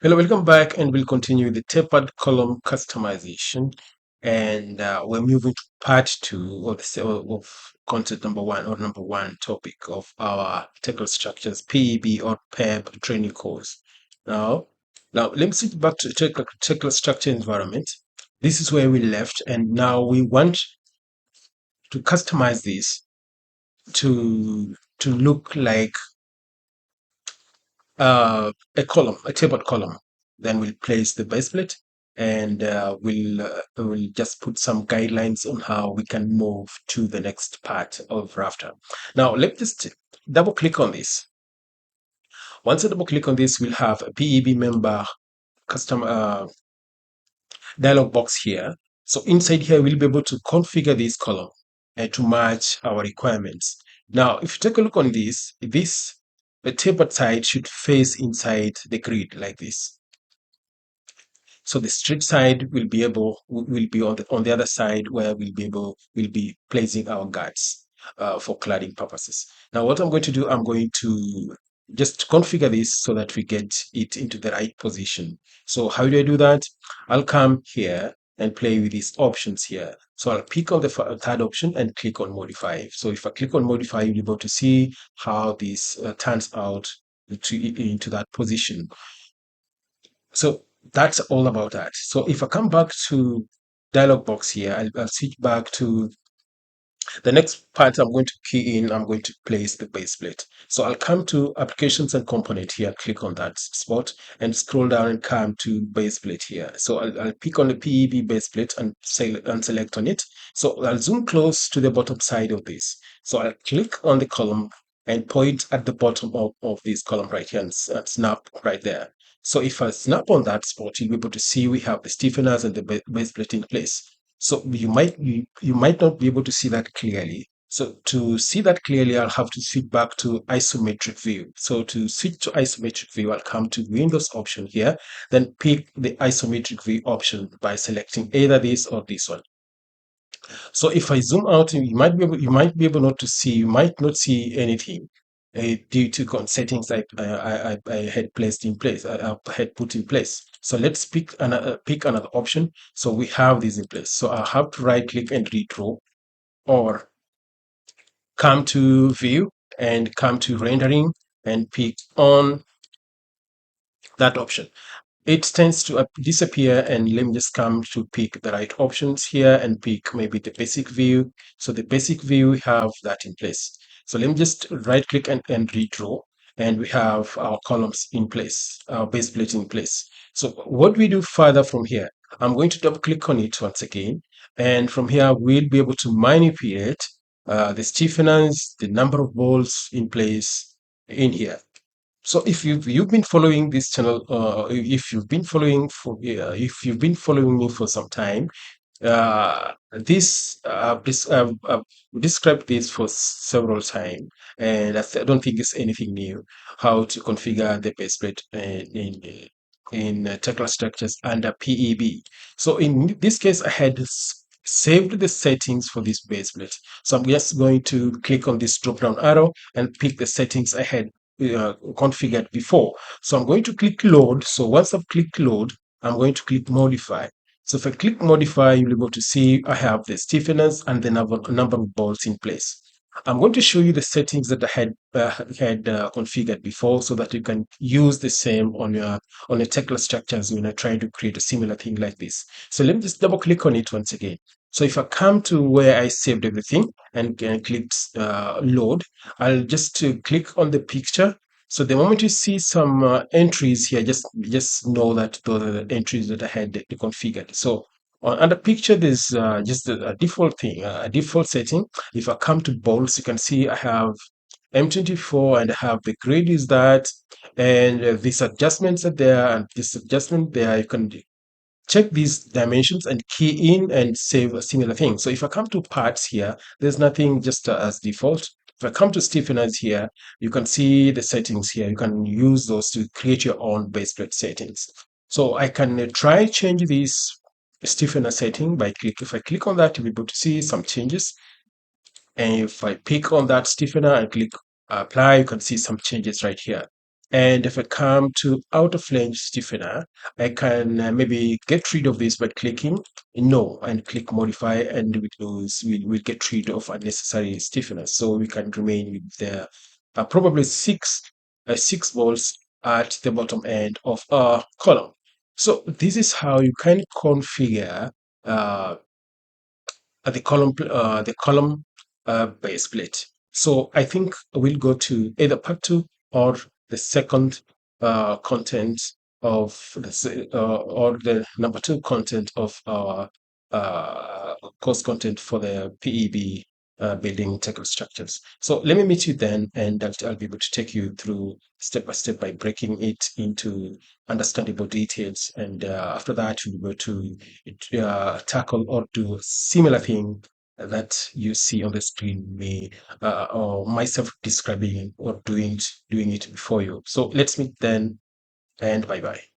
Hello, welcome back, and we'll continue the tapered column customization. And we're moving to part two of of content number one, or number one topic of our Tekla Structures PEB or PEB training course. Now, now let me switch back to Tekla Structure environment. This is where we left, and now we want to customize this to look like a column, a tapered column. Then we'll place the base plate, and we'll just put some guidelines on how we can move to the next part of rafter. Now let's just double click on this. Once I double click on this, we'll have a PEB member custom dialog box here. So inside here, we'll be able to configure this column and to match our requirements. Now, if you take a look on this, the tapered side should face inside the grid like this. So the straight side will be on the other side where we'll be placing our guards for cladding purposes. Now, what I'm going to do, I'm going to just configure this so that we get it into the right position. So how do I do that? I'll come here and play with these options here. So I'll pick on the third option and click on modify. So if I click on modify, you'll be able to see how this turns out into that position. So that's all about that. So if I come back to dialog box here, I'll switch back to the next part. I'm going to key in, I'm going to place the base plate. So I'll come to applications and component here, click on that spot and scroll down and come to base plate here. So I'll pick on the PEB base plate and select on it. So I'll zoom close to the bottom side of this. So I'll click on the column and point at the bottom of this column right here and snap right there. So if I snap on that spot, you'll be able to see we have the stiffeners and the base plate in place. So you might not be able to see that clearly. So to see that clearly, I'll have to switch back to isometric view. So to switch to isometric view, I'll come to Windows option here, then pick the isometric view option by selecting either this or this one. So if I zoom out, you might be able not to see, you might not see anything due to settings I had placed in place, I had put in place. So let's pick another option. So we have this in place. So I have to right click and redraw, or come to view and come to rendering and pick on that option. It tends to disappear, and let me just come to pick the right options here and pick maybe the basic view. So the basic view, we have that in place. So let me just right click and redraw, and we have our columns in place, our base plate in place. So what we do further from here, I'm going to double click on it once again, and from here we'll be able to manipulate the stiffeners, the number of bolts in place in here. So if you've been following this channel, if you've been following if you've been following me for some time, I've described this for several times, and I don't think it's anything new. How to configure the base plate in Tekla Structures under PEB. So in this case, I had saved the settings for this base plate. So I'm just going to click on this drop down arrow and pick the settings I had configured before. So I'm going to click load. So once I've clicked load, I'm going to click modify. So if I click modify, you'll be able to see I have the stiffeners and the number of bolts in place. I'm going to show you the settings that I had configured before, so that you can use the same on your Tekla structures when you're trying to create a similar thing like this. So let me just double click on it once again. So if I come to where I saved everything and click load, I'll just click on the picture. So the moment you see some entries here, just know that those are the entries that I had configured. So under picture, there's just a default thing, a default setting. If I come to bolts, you can see I have M24 and I have the grid is that, and these adjustments are there, and this adjustment there. You can check these dimensions and key in and save a similar thing. So if I come to parts here, there's nothing, just as default. If I come to stiffeners here, you can see the settings here. You can use those to create your own base plate settings. So I can try change this stiffener setting by if I click on that, you'll be able to see some changes. And if I pick on that stiffener and click apply, you can see some changes right here. And if I come to outer flange stiffener, I can maybe get rid of this by clicking no and click modify, and we'll get rid of unnecessary stiffeners. So we can remain with the probably six bolts at the bottom end of our column. So this is how you can configure uh, the column base plate. So I think we'll go to either part two or the second content of or the number two content of our course content for the PEB building technical structures. So let me meet you then, and I'll be able to take you through step by step by breaking it into understandable details. And after that, we'll be able to tackle or do a similar thing that you see on the screen, me or myself describing or doing it before you. So let's meet then, and bye bye.